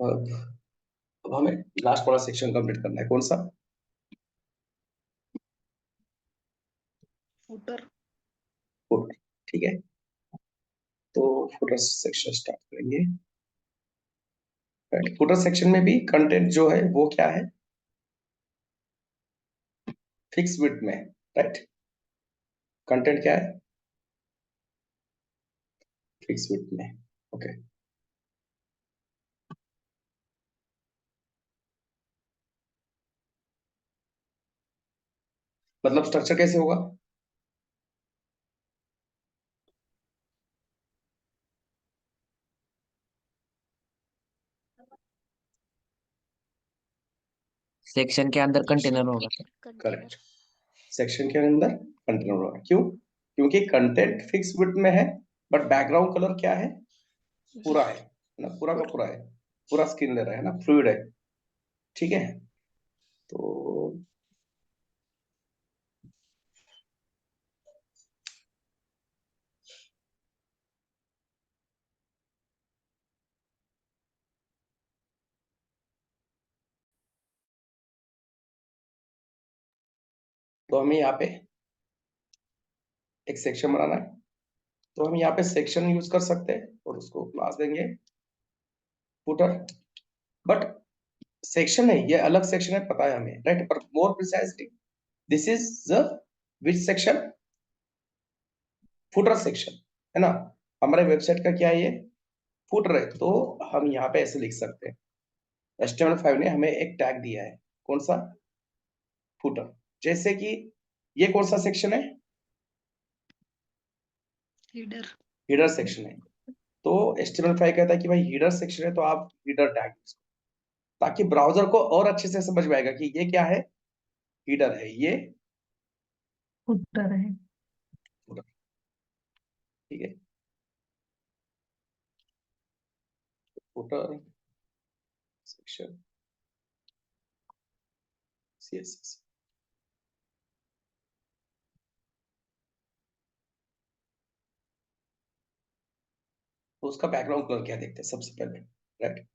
अब हमें लास्ट वाला सेक्शन कंप्लीट करना है। कौन सा? फुटर। फुटर। ठीक है, तो फुटर सेक्शन स्टार्ट करेंगे। फुटर सेक्शन में भी कंटेंट जो है वो क्या है? फिक्स विड्थ में, राइट। कंटेंट क्या है? फिक्स विड्थ में। ओके, मतलब स्ट्रक्चर कैसे होगा? सेक्शन के अंदर कंटेनर होगा सर। करेक्ट, सेक्शन के अंदर कंटेनर होगा। क्यों? क्योंकि कंटेंट फिक्स विड्थ में है, बट बैकग्राउंड कलर क्या है? पूरा है ना, पूरा का पूरा है, पूरा स्क्रीन ले रहा है ना, फ्लूइड है। ठीक है, तो हमें यहाँ पे एक सेक्शन बनाना है। तो हम यहाँ पे सेक्शन यूज कर सकते हैं और उसको क्लास देंगे फुटर। बट सेक्शन है, ये अलग सेक्शन है, पता है हमें, राइट। पर more precisely this is the which section? Footer section, है ना। हमारे वेबसाइट का क्या है, ये फुटर है। तो हम यहाँ पे ऐसे लिख सकते हैं, HTML5 ने हमें एक टैग दिया है। कौन सा? फुटर। जैसे कि ये कौन सा सेक्शन है? हीडर। हीडर सेक्शन है। तो HTML5 कहता है कि भाई हीडर सेक्शन है, तो आप हीडर टैग, ताकि ब्राउजर को और अच्छे से समझ में आएगा कि ये क्या है, हीडर है, ये फुटर है। footer। ठीक है, फुटर सेक्शन CSS। तो उसका बैकग्राउंड कलर क्या देखते हैं सबसे पहले, राइट।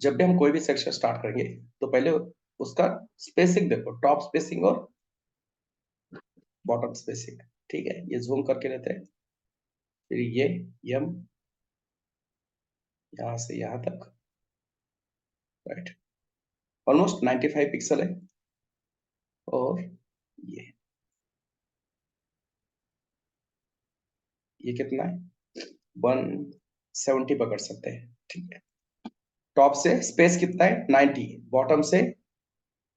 जब भी हम कोई भी सेक्शन स्टार्ट करेंगे तो पहले उसका स्पेसिंग देखो, टॉप स्पेसिंग और बॉटम स्पेसिंग। ठीक है, ये जूम करके लेते हैं। फिर ये एम यहां से यहां तक, राइट, ऑलमोस्ट 95 पिक्सल है। और ये कितना है? 170 पकड़ सकते हैं। ठीक है, टॉप से स्पेस कितना है? 90, बॉटम से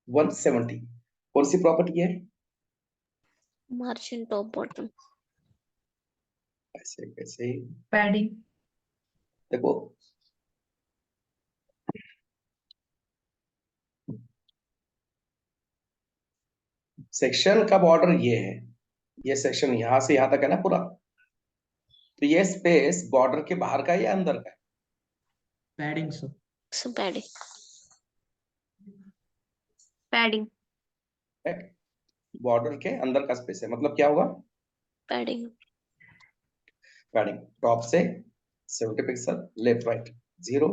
170। कौन सी प्रॉपर्टी है? Margin top bottom. ऐसे कैसे ही पैडिंग। देखो, सेक्शन का बॉर्डर ये है, ये सेक्शन यहां से यहां तक है ना पूरा। तो ये स्पेस बॉर्डर के बाहर का है या अंदर का है? Padding sir. Padding. Padding. Border के अंदर का स्पेस है, मतलब क्या होगा? पैडिंग। पैडिंग। टॉप से 70 पिक्सल, लेफ्ट राइट 0,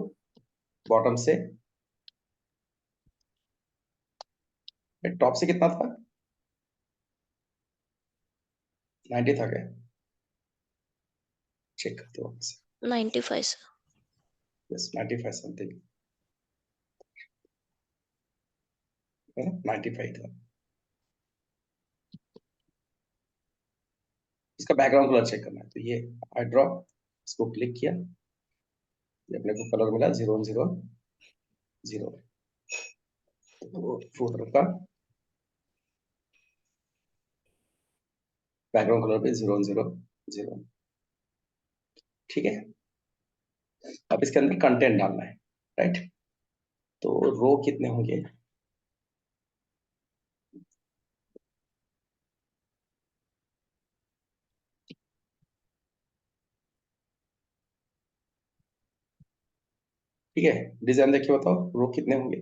बॉटम से टॉप से कितना था? 90 था क्या? चेक करते हो? 95 सर। यस, 95 समथिंग है ना, 95 था। इसका बैकग्राउंड कलर चेक करना है, तो ये आई ड्रॉप, इसको क्लिक किया, ये अपने को कलर मिला 010 तो फोल्डर का बैकग्राउंड कलर पे 010। ठीक है, अब इसके अंदर कंटेंट डालना है, राइट। तो रो कितने होंगे? ठीक है, डिजाइन देखिए, बताओ रो कितने होंगे?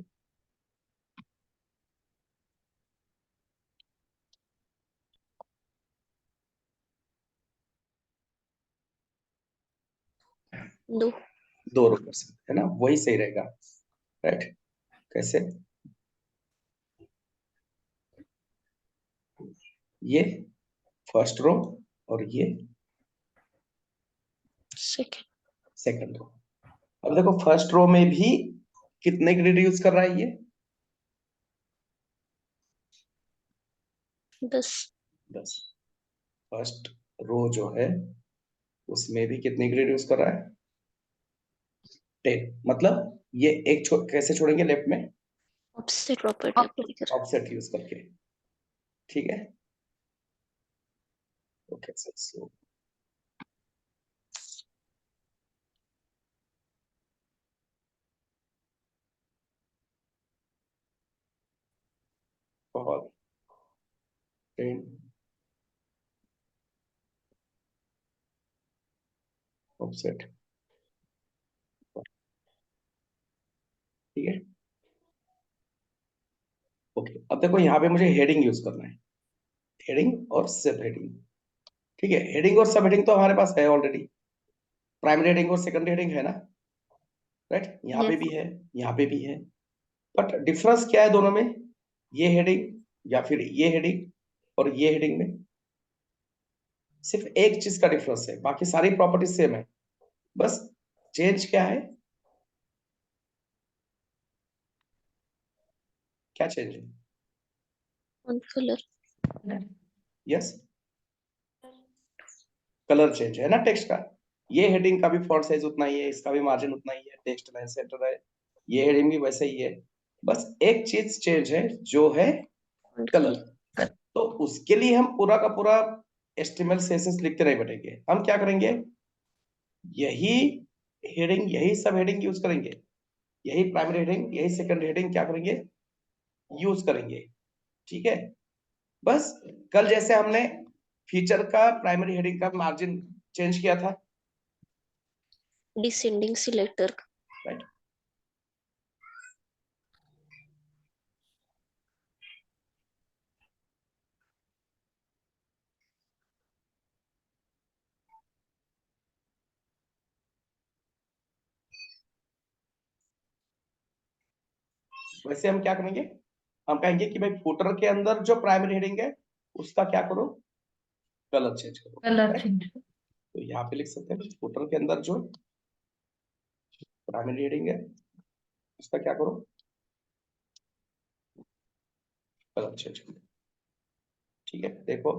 दो 2 रो कर सकते है ना, वही सही रहेगा, राइट। कैसे? ये फर्स्ट रो और ये सेकेंड सेकंड रो। अब देखो फर्स्ट रो में भी कितने ग्रिड यूज कर रहा है ये? 10 10। फर्स्ट रो जो है उसमें भी कितने ग्रिड यूज कर रहा है? 10। मतलब ये एक कैसे छोड़ेंगे लेफ्ट में? ऑफसेट प्रॉपर्टी अप्लाई कर। ऑफसेट यूज करके, ठीक है। ओके सो बहुत 10 ऑफसेट, ठीक है। ओके अब देखो यहाँ पे मुझे हेडिंग यूज करना है, हेडिंग और सब हेडिंग, ठीक है। हेडिंग और सब हेडिंग तो हमारे पास है ऑलरेडी, प्राइमरी हेडिंग और सेकेंडरी हेडिंग है ना, राइट। यहाँ पे Yes. भी है, यहाँ पे भी है, बट डिफरेंस क्या है दोनों में? ये हेडिंग या फिर ये हेडिंग और ये हेडिंग में सिर्फ एक चीज का डिफरेंस है, बाकी सारी प्रॉपर्टी सेम है, बस चेंज क्या है? क्या चेंज है? On colour yes, colour change है ना टेक्स्ट का। ये हेडिंग का भी फॉन्ट साइज उतना ही है, इसका भी मार्जिन उतना ही है, टेक्स्ट लाइन सेंटर है, ये हेडिंग भी वैसे ही है, बस एक चीज चेंज है जो है ऑन कलर। Color. तो उसके लिए हम पूरा का पूरा HTML CSS लिखते नहीं बैठेंगे, हम क्या करेंगे? यही हेडिंग यही सब हेडिंग यूज करेंगे, यही प्राइमरी हेडिंग यही सेकंडरी हेडिंग क्या करेंगे? यूज करेंगे, ठीक है। बस कल जैसे हमने फीचर का प्राइमरी हेडिंग का मार्जिन चेंज किया था, डिसेंडिंग सिलेक्टर राइट। वैसे हम क्या करेंगे? हम कहेंगे कि भाई फुटर के अंदर जो प्राइमरी हेडिंग है उसका क्या करो? कलर चेंज करो, Color right? change. तो यहाँ पे लिख सकते हैं फुटर के अंदर जो प्राइमरी हेडिंग है उसका क्या करो? कलर चेंज करो, ठीक है। देखो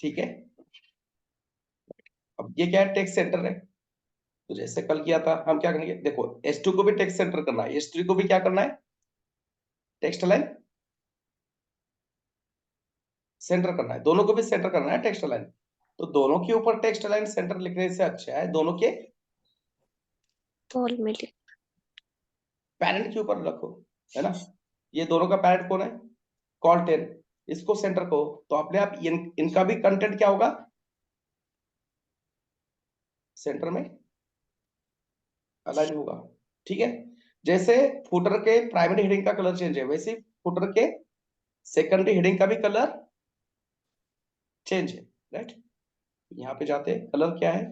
ठीक है। अब ये क्या है? टेक्स्ट सेंटर है, तो जैसे कल किया था हम क्या करेंगे? देखो S2 को भी टेक्स्ट सेंटर करना है, S3 को भी क्या करना है? टेक्स्ट लाइन सेंटर करना है, दोनों को भी सेंटर करना है टेक्स्ट लाइन। तो दोनों के ऊपर टेक्स्ट लाइन सेंटर लिखने से अच्छा है दोनों के पॉल में लिख पैरेंट के ऊपर रखो, है ना। ये दोनों का पैरेंट कौन है? कॉल 10, इसको सेंटर कहो, तो अपने आप इनका भी कंटेंट क्या होगा? सेंटर में अलाइन होगा, ठीक है। जैसे फुटर के प्राइमरी हेडिंग का कलर चेंज है, वैसे फुटर के सेकेंडरी हेडिंग का भी कलर चेंज है, राइट। यहाँ पे जाते हैं, कलर क्या है?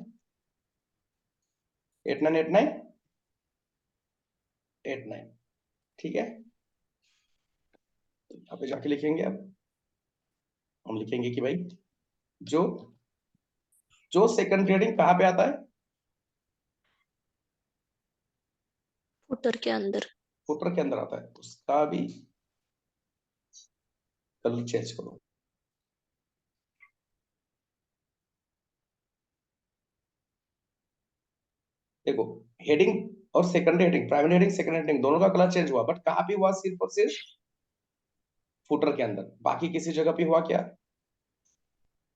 898989, ठीक है। तो यहाँ पे जाके लिखेंगे, अब हम लिखेंगे कि भाई जो जो सेकंडरी हेडिंग कहाँ पे आता है? फुटर के अंदर फुटर के अंदर आता है, उसका भी कलर चेंज करो। देखो हेडिंग और secondary heading, primary heading secondary heading दोनों का कलर चेंज हुआ, बट कहाँ पे हुआ? सिर्फ और सिर्फ फुटर के अंदर, बाकी किसी जगह पे हुआ क्या?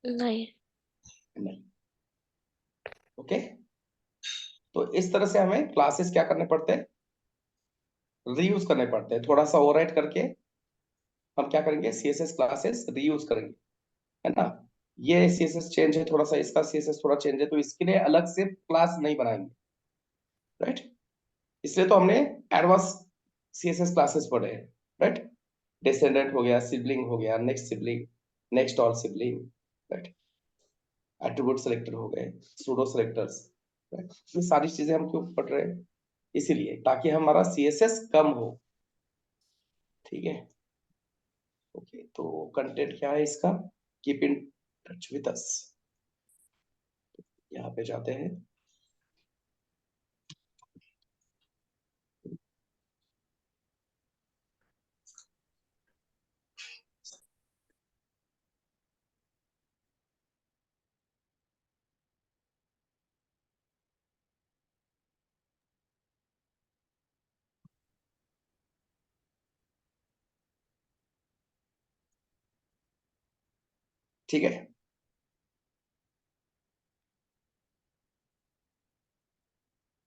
नहीं नहीं, ओके। तो इस तरह से हमें क्लासेस क्या करने पड़ते हैं? रीयूज करने पड़ते हैं, थोड़ा सा ओवरराइट करके हम क्या करेंगे, सीएसएस क्लासेस रीयूज करेंगे, है ना। ये सीएसएस चेंज है थोड़ा सा, इसका सीएसएस थोड़ा चेंज है, तो इसके लिए अलग से क्लास नहीं बनाएंगे, राइट। इसलिए तो हमने एडवांस सीएसएस क्लासेस पढ़े हैं, राइट। डिसेंडेंट हो गया, सिबलिंग हो गया, next sibling, next all sibling, right. Attribute selector हो गए, सूडो सेलेक्टर्स, राइट। ये सारी चीजें हम क्यों पढ़ रहे हैं, इसीलिए ताकि हमारा सीएसएस कम हो, ठीक है। ओके, तो कंटेंट क्या है इसका, keep in touch with us, यहाँ पे जाते हैं। ठीक है,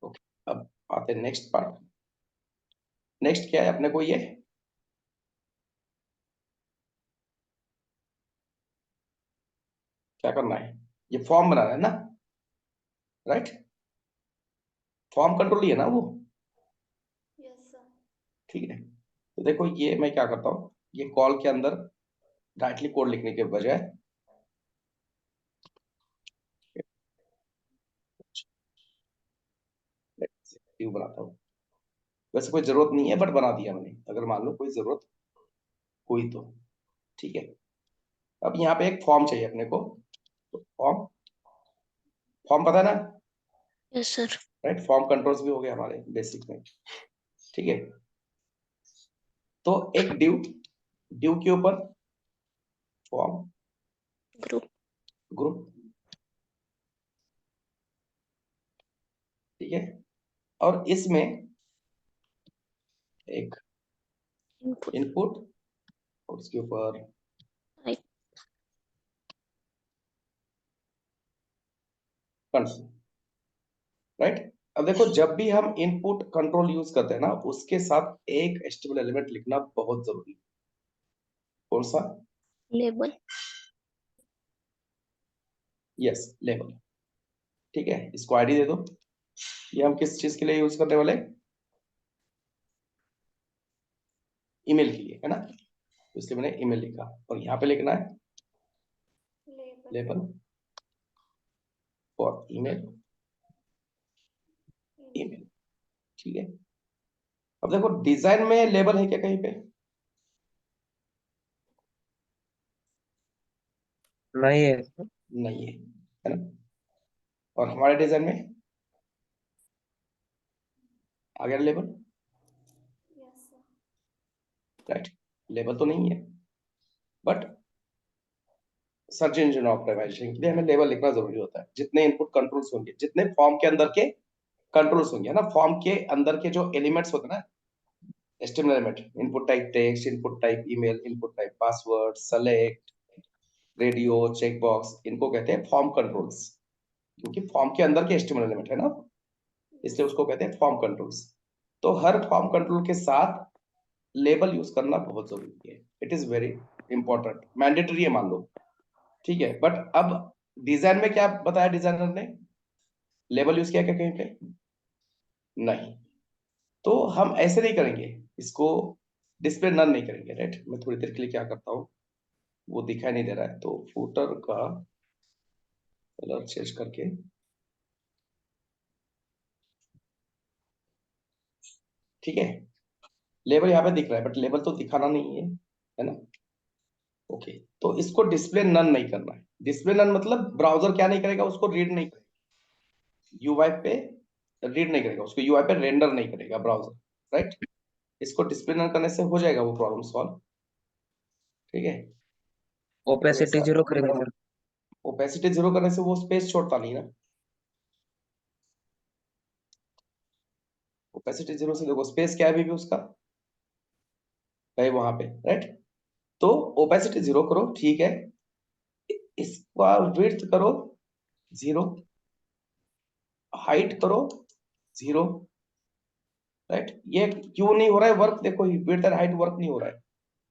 ओके, अब आते हैं नेक्स्ट पार्ट। नेक्स्ट क्या है अपने को, ये क्या करना है, ये फॉर्म बनाना है ना, राइट। फॉर्म कंट्रोल ही है ना वो, यस सर। ठीक है। तो देखो ये मैं क्या करता हूँ, ये कॉल के अंदर डायरेक्टली कोड लिखने के बजाय व्यू बनाता हूँ। वैसे कोई जरूरत नहीं है बट बना दिया मैंने, अगर मान लो कोई जरूरत हुई तो, ठीक है। अब यहाँ पे एक फॉर्म चाहिए अपने को, तो फॉर्म, फॉर्म पता है ना, yes sir. Right. Form controls भी हो गए हमारे बेसिक में, ठीक है। तो एक ड्यू, ड्यू के ऊपर फॉर्म ग्रुप। ग्रुप, ठीक है। और इसमें एक इनपुट। इनपुट और उसके ऊपर राइट। Control, right. अब देखो जब भी हम इनपुट कंट्रोल यूज करते हैं ना, उसके साथ एक एचटीएमएल एलिमेंट लिखना बहुत जरूरी है। कौन सा, लेबल। यस लेबल, ठीक है। इसको आईडी दे दो, ये हम किस चीज के लिए यूज करने वाले, ईमेल के लिए, है ना। तो इसलिए मैंने ईमेल लिखा, और यहाँ पे लिखना है लेबल फॉर ईमेल, ईमेल, ठीक है। अब देखो डिजाइन में लेबल है क्या कहीं पे, नहीं है। नहीं है ना। और हमारे डिजाइन में आ गया लेबल, राइट। लेबल तो नहीं है, बट सर्च इंजन ऑप्टिमाइजेशन के लिए हमें लेबल लिखना जरूरी होता है। जितने इनपुट कंट्रोल्स होंगे, जितने फॉर्म के अंदर के कंट्रोल्स होंगे, है ना, फॉर्म के अंदर के जो एलिमेंट्स होते हैं ना, HTML element, input type text, input type email, input type password, select, radio, checkbox, इनको कहते हैं फॉर्म कंट्रोल्स, क्योंकि फॉर्म के अंदर के एचटीएमएल एलिमेंट है ना, इसलिए उसको कहते हैं फॉर्म कंट्रोल्स। तो हर फॉर्म कंट्रोल के साथ लेबल यूज करना बहुत जरूरी है, it is very important, mandatory है मान लो, ठीक है। बट अब डिजाइन में क्या बताया डिजाइनर ने, लेबल यूज किया क्या कहीं पे, नहीं। तो हम ऐसे नहीं करेंगे, इसको डिस्प्ले नन नहीं करेंगे, राइट। मैं थोड़ी देर के लिए क्या करता हूँ, वो दिखाई नहीं दे रहा है, तो फूटर का कलर चेंज करके, ठीक है। लेबल यहाँ पे दिख रहा है बट लेबल तो दिखाना नहीं है ना। ओके, तो इसको डिस्प्ले नन नहीं करना है। डिस्प्ले नन मतलब ब्राउजर क्या नहीं करेगा, उसको रीड नहीं करेगा, यूआई पे रीड नहीं करेगा, उसको यूआई पे रेंडर नहीं करेगा ब्राउजर, राइट। इसको डिस्प्ले नन करने से हो जाएगा वो प्रॉब्लम सॉल्व, ठीक है। ओपेसिटी जीरो करेंगे सर। ओपेसिटी जीरो करने से वो स्पेस छोड़ता नहीं ना, ओपेसिटी जीरो से देखो स्पेस क्या है अभी भी उसका है वहां पे, राइट। तो ओपेसिटी जीरो करो, ठीक है। इसका विड्थ करो 0, हाइट करो 0, राइट। ये क्यों नहीं हो रहा है वर्क, देखो विड्थ एंड हाइट वर्क नहीं हो रहा है,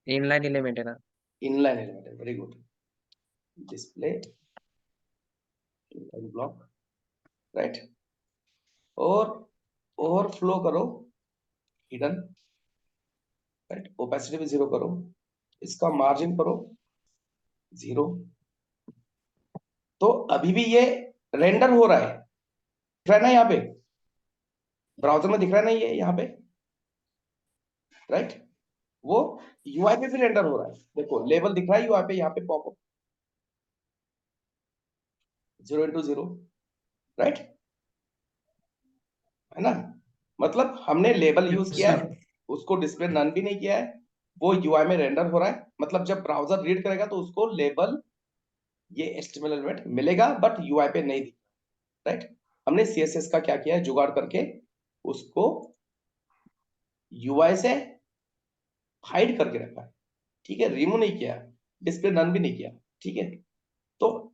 इनलाइन एलिमेंट है ना। इनलाइन एलिमेंट है, very good. Display inline block, right. और ओवरफ्लो करो हिडन, राइट। ओपेसिटी भी 0 करो, इसका मार्जिन करो 0। तो अभी भी ये रेंडर हो रहा है, दिख रहा है ना यहाँ पे, ब्राउजर में दिख रहा है ना ये यहाँ पे, राइट। वो यूआई पे भी रेंडर हो रहा है, देखो लेवल दिख रहा है यूआई पे, यहाँ पे पॉपअप 0 × 0, राइट, है ना। मतलब हमने लेबल यूज किया है, उसको डिस्प्ले नन भी नहीं किया है, वो यूआई में रेंडर हो रहा है। मतलब जब ब्राउजर रीड करेगा तो उसको लेबल ये एचटीएमएल एलिमेंट मिलेगा, बट यूआई पे नहीं दिखेगा, राइट। हमने सीएसएस का क्या किया है, जुगाड़ करके उसको यूआई से हाइड करके रखा है, ठीक है, रिमूव नहीं किया, डिस्प्ले नन भी नहीं किया, ठीक है। तो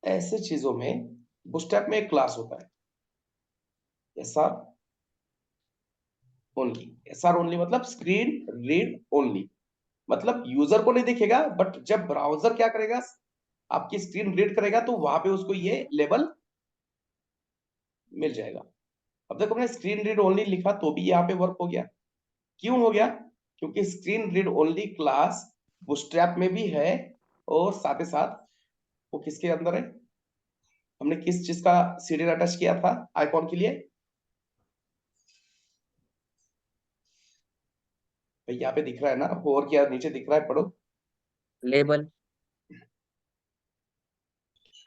ऐसे चीजों में बूटस्ट्रैप में एक क्लास होता है एसआर ओनली। एसआर ओनली मतलब स्क्रीन रीड ओनली, मतलब यूजर को नहीं दिखेगा, बट जब ब्राउजर क्या करेगा, आपकी स्क्रीन रीड करेगा तो वहां पे उसको ये लेबल मिल जाएगा। अब देखो मैंने स्क्रीन रीड ओनली लिखा तो भी यहाँ पे वर्क हो गया, क्यों हो गया, क्योंकि screen read only class bootstrap में भी है, और साथ ही साथ वो किसके अंदर है, हमने किस चीज का सीडीएन अटैच किया था आइकॉन के लिए, भाई यहाँ पे दिख रहा है ना, और क्या नीचे दिख रहा है, पढ़ो। लेबल।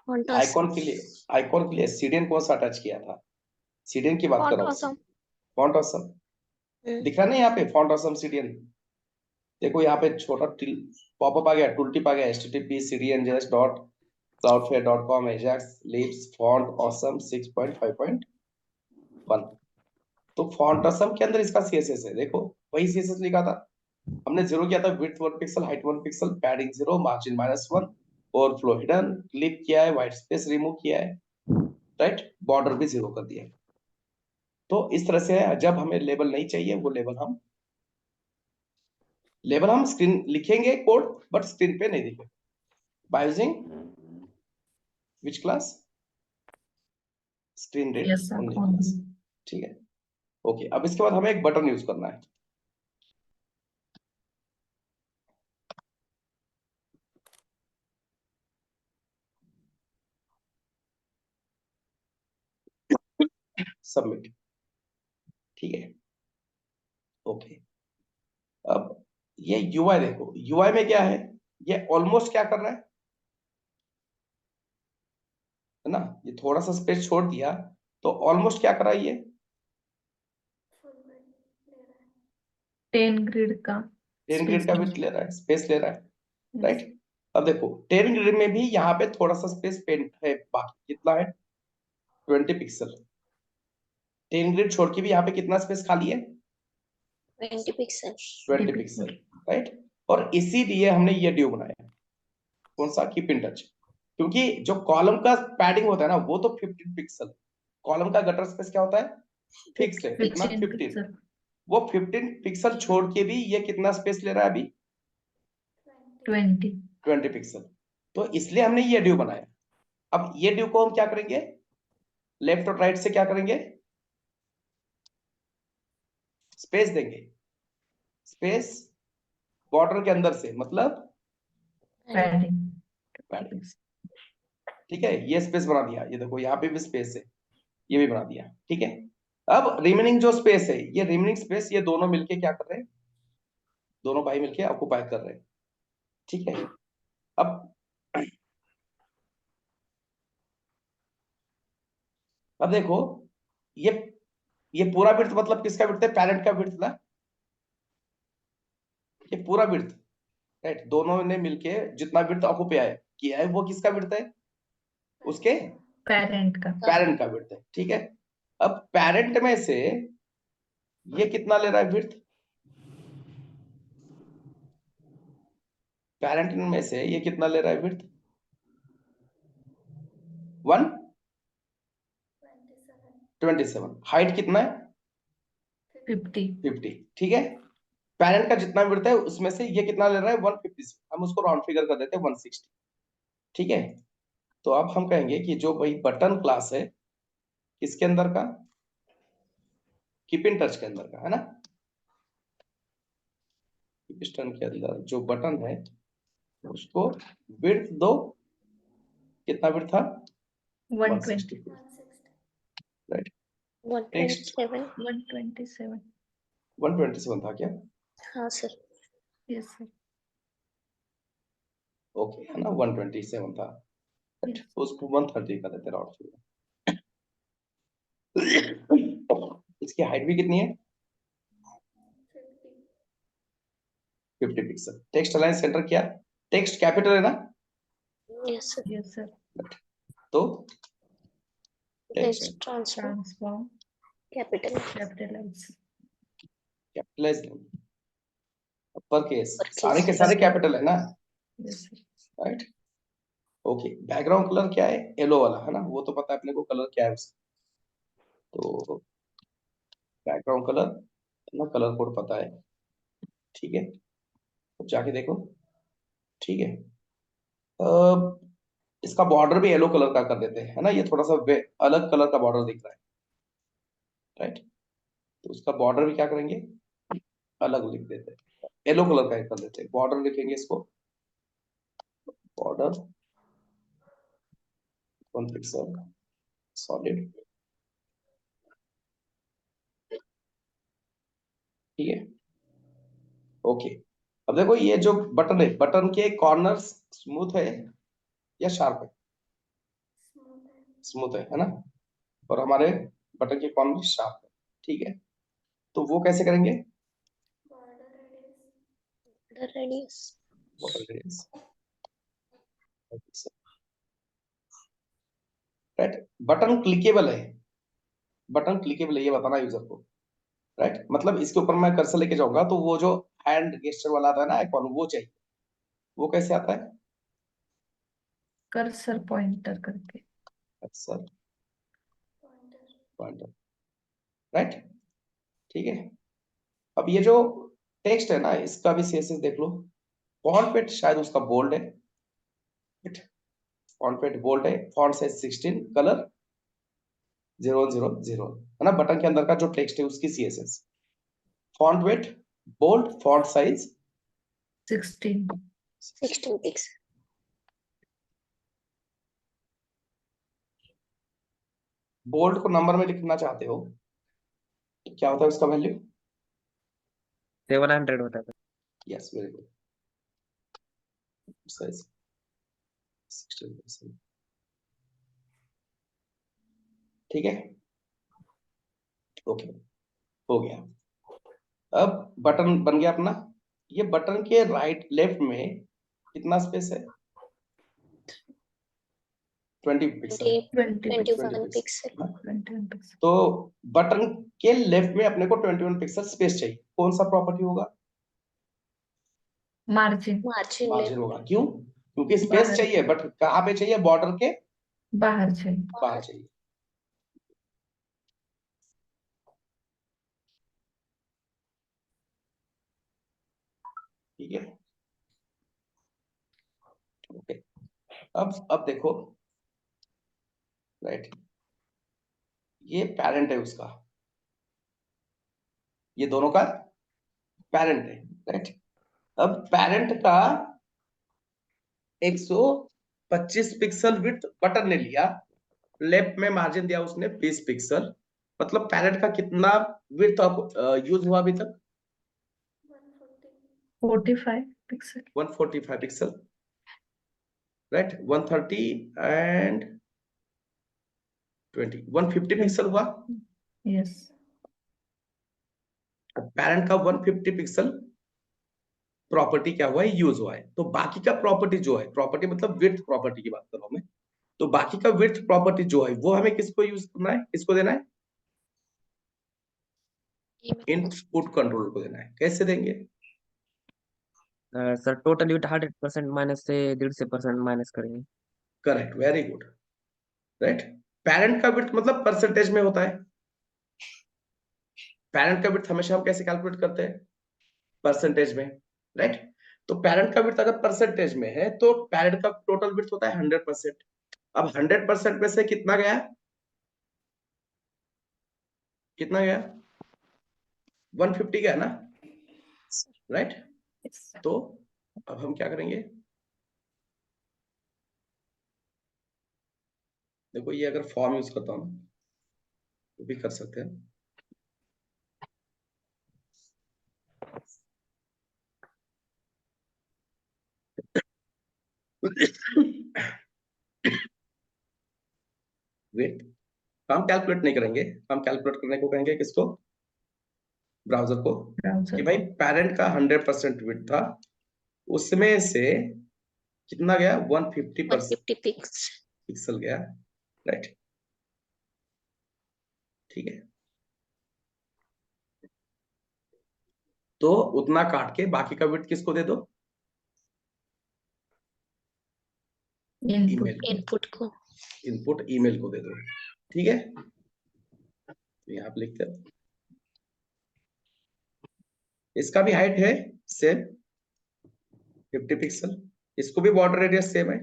Font icon awesome. के लिए, आइकॉन के लिए सीडीएन कौन सा अटैच किया था, सीडीएन की बात कर Font रहा हूँ, awesome. फॉन्ट ऑसम दिख रहा है ना यहाँ पे, फॉन्ट ऑसम सीडीएन। देखो यहाँ पे छोटा पॉपअप आ गया, टूल टिप आ गया, http cdnjs dot cloudflare.com ajax lips font awesome 6.5.1। तो फॉन्ट ऑसम के अंदर इसका सीएसएस है, देखो वही सीएसएस लिखा था हमने, 0 किया था, width 1 pixel, height 1 pixel, padding 0, margin -1, overflow hidden, click किया है, व्हाइट स्पेस रिमूव किया है, राइट, बॉर्डर भी 0 कर दिया है। तो इस तरह से जब हमें लेबल नहीं चाहिए, वो लेबल हम स्क्रीन लिखेंगे कोड, बट स्क्रीन पे नहीं दिखेगा, by using which class, screen read Yes, sir. Only Only. Class, ठीक है। ओके, अब इसके बाद हमें एक बटन यूज करना है, सबमिट, ठीक है। ओके, अब ये यूआई देखो, यूआई में क्या है, ये ऑलमोस्ट क्या कर रहा है ना, ये थोड़ा सा स्पेस छोड़ दिया, तो ऑलमोस्ट क्या कर रहा है ये, 10 ग्रिड का 10 space ग्रिड का है. विड्थ ले रहा है, स्पेस ले रहा है, Yes. राइट। अब देखो 10 ग्रिड में भी यहाँ पे थोड़ा सा स्पेस पेंट है, बाकी कितना है 20 पिक्सल, 10 ग्रिड छोड़ के भी यहाँ पे कितना स्पेस खाली है 20 pixel. 20 pixel, right. और इसीलिए हमने ये ड्यू बनाया, कौन सा, कीप इन टच, क्योंकि जो कॉलम का पैडिंग होता है ना वो तो 15 पिक्सल, कॉलम का गटर स्पेस क्या होता है फिक्स है, कितना 15 15, pixel. वो 15 पिक्सल छोड़ के भी ये कितना स्पेस ले रहा है अभी 20. 20 पिक्सल, तो इसलिए हमने ये ड्यू बनाया। अब ये ड्यू को हम क्या करेंगे, लेफ्ट और राइट से क्या करेंगे, स्पेस देंगे, स्पेस बॉर्डर के अंदर से, मतलब Padding. पैडिंग, ठीक है, ये स्पेस बना दिया, ये देखो यहाँ पे भी स्पेस है, ये भी बना दिया, ठीक है। अब रिमेनिंग जो स्पेस है, ये रिमेनिंग स्पेस ये दोनों मिलके क्या कर रहे हैं, दोनों भाई मिलके ऑक्युपाई कर रहे हैं, ठीक है। अब अब देखो ये ये पूरा विड्थ मतलब किसका विड्थ है, पेरेंट का विड्थ ना, ये पूरा विड्थ, राइट, दोनों ने मिलके जितना विड्थ ऑक्युपाई किया है वो किसका विड्थ है, उसके Parent का. पेरेंट का विड्थ है, ठीक है। अब पेरेंट में से ये कितना ले रहा है विड्थ, पेरेंट में से ये कितना ले रहा है विड्थ 127, हाइट कितना है 50. 50, ठीक है। पेरेंट का जितना विड्थ है उसमें से ये कितना ले रहा है 150, हम उसको राउंड फिगर कर देते हैं 160, ठीक है। तो अब हम कहेंगे कि जो भाई बटन क्लास है किसके अंदर का, कीप इन टच के अंदर का, है ना। कीप इन टच के अंदर जो बटन है उसको विड्थ दो, कितना विड्थ था 120. 160, राइट। नेक्स्ट 127. 127. 127 था क्या, हाँ सर. Yes, sir. ओके, है ना 127 था, राइट। Yes. उसको 130 कर देते राउंड फिगर। इसकी हाइट भी कितनी है 50 पिक्सल। टेक्स्ट अलाइन सेंटर क्या, टेक्स्ट कैपिटल है ना, Yes sir. Yes, sir. तो Let's text transform Transform. capital. Capitalize. Capitalize, upper case, Uppercase. सारे के सारे कैपिटल है ना, Yes, sir. Right. Okay, background color क्या है, येलो वाला, है ना, वो तो पता है अपने को कलर क्या है उसका। तो बैकग्राउंड कलर ना, कलर कोड पता है, ठीक है। तो जाके देखो, ठीक है। इसका बॉर्डर भी येलो कलर का कर देते हैं, है ना, ये थोड़ा सा अलग कलर का बॉर्डर दिख रहा है, राइट। तो उसका बॉर्डर भी क्या करेंगे, अलग लिख देते हैं, येलो कलर का कर देते हैं, बॉर्डर लिखेंगे इसको, बॉर्डर 1 पिक्सल सॉलिड, ठीक है। ओके, अब देखो ये जो बटन है, बटन के कॉर्नर्स स्मूथ है या शार्प है, स्मूथ है ना, और हमारे बटन के कॉर्नर शार्प है, ठीक है। तो वो कैसे करेंगे, The radius. Border radius, right. Button clickable है, बटन क्लिकेबल है ये बताना यूजर को, राइट। मतलब इसके ऊपर मैं कर्सर लेके जाऊंगा तो वो जो हैंड गेस्चर वाला आता है ना आइकॉन, वो चाहिए, वो कैसे आता है, कर्सर पॉइंटर करके. कर्सर पॉइंटर, राइट, ठीक है। अब ये जो टेक्स्ट है ना, इसका भी सीएसएस देख लो, फॉन्ट वेट शायद उसका बोल्ड है, फॉन्ट वेट बोल्ड है, फॉन्ट साइज 16, कलर 010 है ना, बटन के अंदर का जो टेक्स्ट है उसकी CSS, font weight bold, font size 16. 16 pixel. Bold को नंबर में लिखना चाहते हो तो क्या होता है उसका वैल्यू, 700 होता है। यस, वेरी गुड, साइज 16%, ठीक है, ओके, हो गया। अब बटन बन गया अपना, ये बटन के राइट लेफ्ट में कितना स्पेस है 20 पिक्सल, 21 pixel. 21 pixel. तो बटन के लेफ्ट में अपने को 21 पिक्सल स्पेस चाहिए, कौन सा प्रॉपर्टी होगा, Margin. Margin margin left. होगा, क्यों, क्योंकि स्पेस बाहर। चाहिए, बट कहाँ पे चाहिए, बॉर्डर के बाहर चाहिए. बाहर चाहिए, ठीक है, ओके। अब देखो, राइट, ये पेरेंट है उसका, ये दोनों का पेरेंट है, राइट। अब पेरेंट का 125 पिक्सल विड्थ बटन ने लिया, लेफ्ट में मार्जिन दिया उसने 20 पिक्सल, मतलब पेरेंट का कितना विड्थ यूज हुआ अभी तक 45 pixel. 145 pixel, right, 130 and 20, 150 pixel हुआ, Yes. पेरेंट का 150 पिक्सल प्रॉपर्टी क्या हुआ है, यूज हुआ है। तो बाकी का प्रॉपर्टी जो है, प्रॉपर्टी मतलब विड्थ प्रॉपर्टी की बात कर रहा हूं मैं, तो बाकी का विड्थ प्रॉपर्टी जो है वो हमें किसको यूज करना है, किसको देना है, इनपुट कंट्रोल को देना है। कैसे देंगे, सर टोटल विथ 100% माइनस से 150% माइनस करेंगे। Correct, very good, right. Parent का विड्थ मतलब परसेंटेज में होता है, पैरेंट का विड्थ हमेशा हम कैसे कैलकुलेट करते हैं, परसेंटेज में, राइट। तो पैरेंट का विड्थ अगर परसेंटेज में है तो पैरेंट का टोटल विड्थ होता है 100%। अब 100% में से कितना गया, कितना गया, 150 गया ना, राइट। Yes. तो अब हम क्या करेंगे, देखो ये अगर फॉर्म यूज करता हूं तो भी कर सकते हैं। वेट, हम कैलकुलेट नहीं करेंगे, हम कैलकुलेट करने को कहेंगे किसको, ब्राउजर को, Browser कि भाई को पैरेंट का 100% विड्थ था, उसमें से कितना गया, 150 150 पिक्स। पिक्सल गया, राइट। ठीक है, तो उतना काट के बाकी का विड्थ किसको दे दो, input ईमेल, इनपुट को। इनपुट ईमेल को दे दो। ठीक है, तो यहाँ पे लिखते हैं, इसका भी हाइट है सेम 50 पिक्सल, इसको भी बॉर्डर रेडियस सेम है,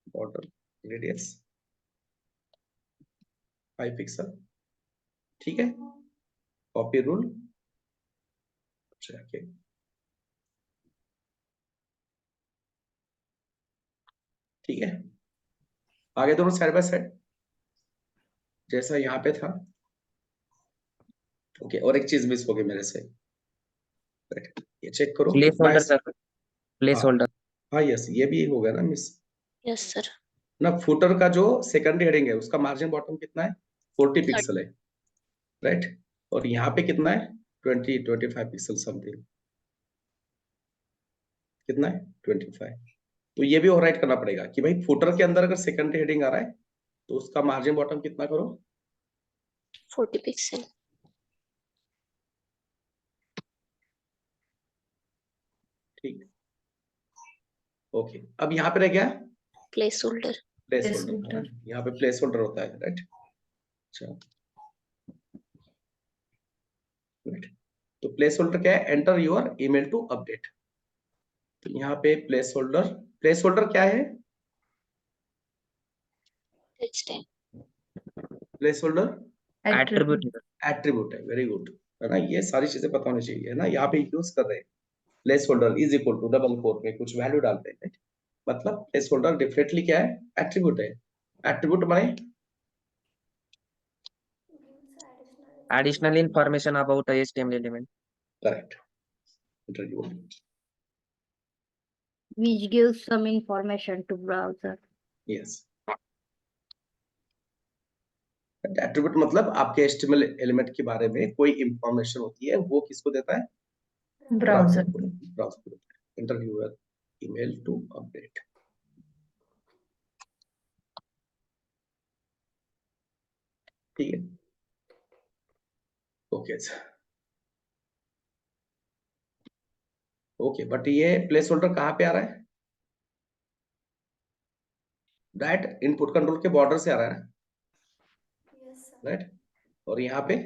बॉर्डर रेडियस 5 पिक्सल। ठीक है, कॉपी रूल जाके ठीक है, आगे दोनों साइड बाय साइड जैसा यहाँ पे था। ओके, और एक चीज मिस हो गई मेरे से, राइट, ये चेक करो प्लेस कितना है। होल्डर सर, प्लेस हाँ होल्डर। हाँ, यस, ये भी हो गया ना मिस यस सर। ना। फुटर का जो सेकेंडरी हेडिंग है उसका मार्जिन बॉटम कितना है, 40 पिक्सल है, राइट। और यहाँ पे कितना है, 25 पिक्सल समथिंग, कितना है 25। तो ये भी ओवरराइट करना पड़ेगा कि भाई फुटर के अंदर अगर सेकेंडरी हेडिंग आ रहा है तो उसका मार्जिन बॉटम कितना करो, 40 पिक्सल। ठीक। ओके, अब यहाँ पे रह गया place holder. Place Placeholder. Holder, यहाँ पे प्लेस होल्डर होता है, राइट। अच्छा, राइट, तो प्लेस होल्डर क्या है, enter your email to update. तो यहाँ पे प्लेस होल्डर क्या है, टेक्स्ट है। Placeholder attribute attribute attribute है, वेरी गुड, है ना। ये सारी चीजें पता होनी चाहिए, है ना। यहाँ पे यूज कर रहे हैं placeholder is equal to double quote में कुछ वैल्यू डालते हैं, right? मतलब प्लेस होल्डर डिफरेंटली क्या है, एट्रीब्यूट है। एट्रीब्यूट माने additional information about HTML element. Correct, interview, which gives some information to browser. Yes. Attribute मतलब आपके HTML एलिमेंट के बारे में कोई इंफॉर्मेशन होती है, वो किसको देता है, browser को, ब्राउजर को देता है। इंटरव्यूअर ईमेल टू अपडेट, ठीक है, ओके ओके। बट ये प्लेस होल्डर कहाँ पे आ रहा है, राइट, इनपुट कंट्रोल के बॉर्डर से आ रहा है ना, राइट। और यहाँ पे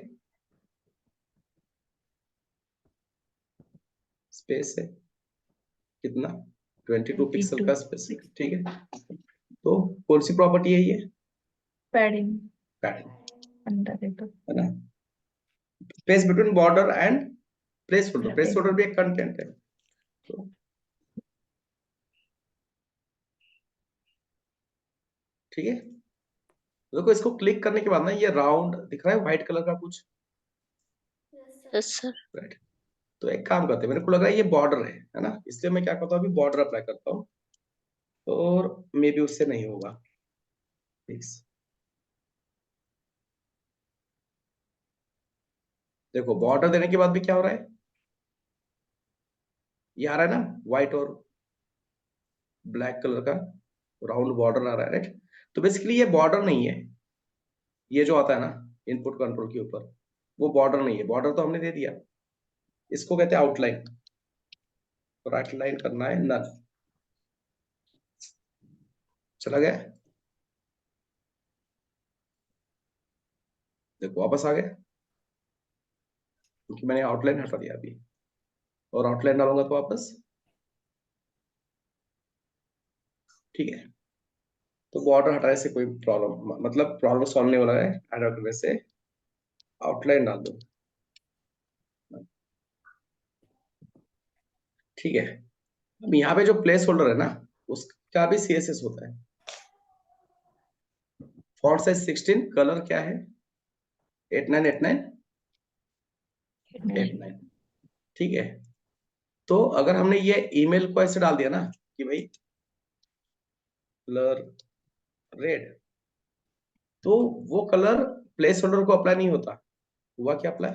स्पेस है कितना, 22 पिक्सल का स्पेस, ठीक है। तो कौन सी प्रॉपर्टी है ये, padding पैडिंग, under it. है ना। Space between border and place holder, place Yeah. Holder भी एक कंटेंट है। तो ठीक है, देखो इसको क्लिक करने के बाद ना ये राउंड दिख रहा है व्हाइट कलर का कुछ, यस सर। राइट। तो एक काम करते हैं, मेरे को लग रहा है ये बॉर्डर है ना, इसलिए मैं क्या करता हूँ, अभी बॉर्डर अप्लाई करता हूँ और मे बी उससे नहीं होगा, फिक्स। देखो बॉर्डर देने के बाद भी क्या हो रहा है, ये आ रहा है ना व्हाइट और ब्लैक कलर का राउंड बॉर्डर आ रहा है, राइट। तो बेसिकली ये बॉर्डर नहीं है, ये जो आता है ना इनपुट कंट्रोल के ऊपर, वो बॉर्डर नहीं है, बॉर्डर तो हमने दे दिया, इसको कहते हैं आउटलाइन, और आउटलाइन करना है नल, चला गया, देखो वापस आ गया, क्योंकि मैंने आउटलाइन हटा दिया अभी, और आउटलाइन डालूंगा तो वापस। ठीक है, तो बॉर्डर हटाने से कोई प्रॉब्लम, मतलब प्रॉब्लम सॉल्व नहीं हो रहा है, ऐड करने से आउटलाइन डाल दो। ठीक है, अब यहाँ पे जो प्लेस होल्डर है ना, उसका भी सीएसएस होता है। फॉन्ट साइज 16, कलर क्या है? 8989। ठीक है, तो अगर हमने ये ईमेल को ऐसे डाल दिया ना कि भाई कलर रेड, तो वो कलर प्लेस होल्डर को अप्लाई नहीं होता। हुआ क्या अप्लाई?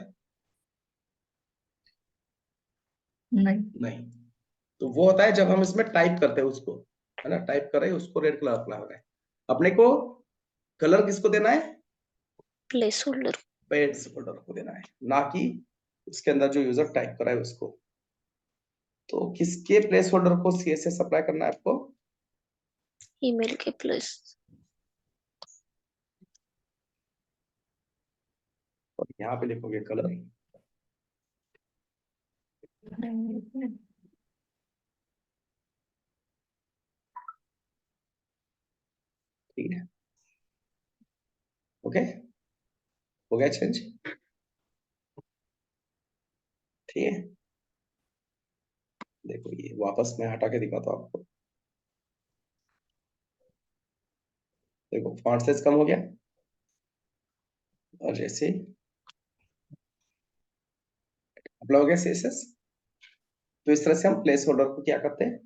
नहीं। नहीं, तो वो होता है जब हम इसमें टाइप करते हैं उसको, है ना, टाइप कर रहे हैं उसको, रेड कलर अप्लाई हो रहा है। अपने को कलर किसको देना है? Place holder. प्लेस होल्डर को देना है, ना कि उसके अंदर जो यूजर टाइप कर रहा है उसको। तो किसके प्लेस होल्डर को सीएसएस अप्लाई करना है आपको? ईमेल के प्लेस। और यहाँ पे लिखोगे कलर। ठीक है, ओके, हो गया चेंज। ठीक है, देखो ये वापस मैं हटा के दिखाता हूँ आपको। देखो फॉन्ट साइज कम हो गया, और जैसे अप्लाई हो गया सीएसएस, तो इस तरह से हम प्लेस होल्डर को क्या करते हैं?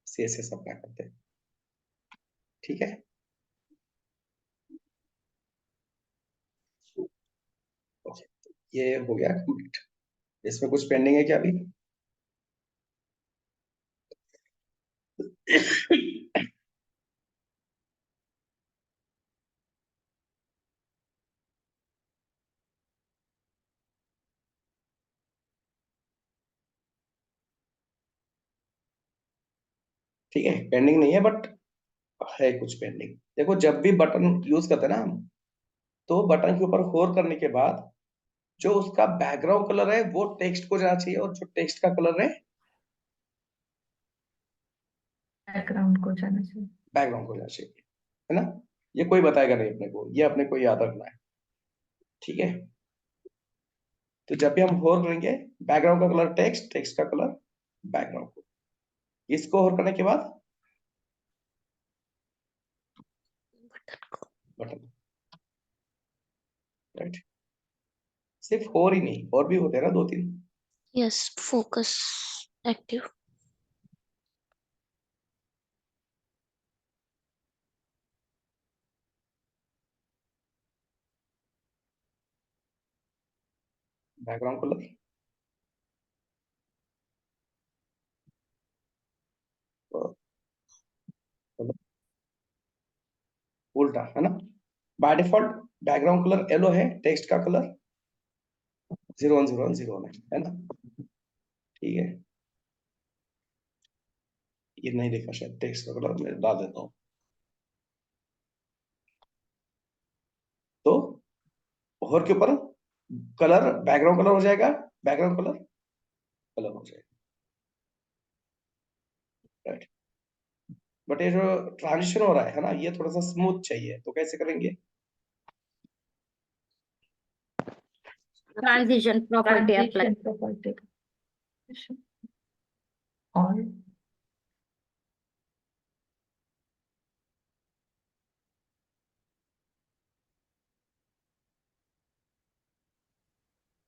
सीएसएस अप्लाई करते हैं। ठीक है, ओके, ये हो गया कंप्लीट। इसमें कुछ पेंडिंग है क्या अभी? ठीक है, पेंडिंग नहीं है, बट है कुछ पेंडिंग। देखो जब भी बटन यूज करते हैं ना हम, तो बटन के ऊपर होवर करने के बाद जो उसका बैकग्राउंड कलर है वो टेक्स्ट को जाना चाहिए, और जो टेक्स्ट का कलर है बैकग्राउंड को जाना चाहिए। बैकग्राउंड को जाना चाहिए, है ना। ये कोई बताएगा नहीं अपने को, ये अपने को याद रखना है। ठीक है, तो जब भी हम होवर करेंगे, बैकग्राउंड का कलर टेक्स्ट, टेक्स्ट का कलर बैकग्राउंड को, इसको होवर करने के बाद बटन को। Button, right. सिर्फ होवर ही नहीं, और भी होते हैं ना दो तीन। Yes, focus active. Background colour, उल्टा, है ना। By default background colour yellow है, टेक्स्ट का कलर 010101 है ना। ठीक है, ये नहीं देखा शायद, टेक्स्ट का कलर मैं डाल देता हूँ। तो होर के ऊपर कलर बैकग्राउंड कलर हो जाएगा, बैकग्राउंड कलर कलर हो जाएगा, राइट। बट ये जो ट्रांजिशन हो रहा है ना, ये थोड़ा सा स्मूथ चाहिए, तो कैसे करेंगे? Transition property apply. Transition property. All.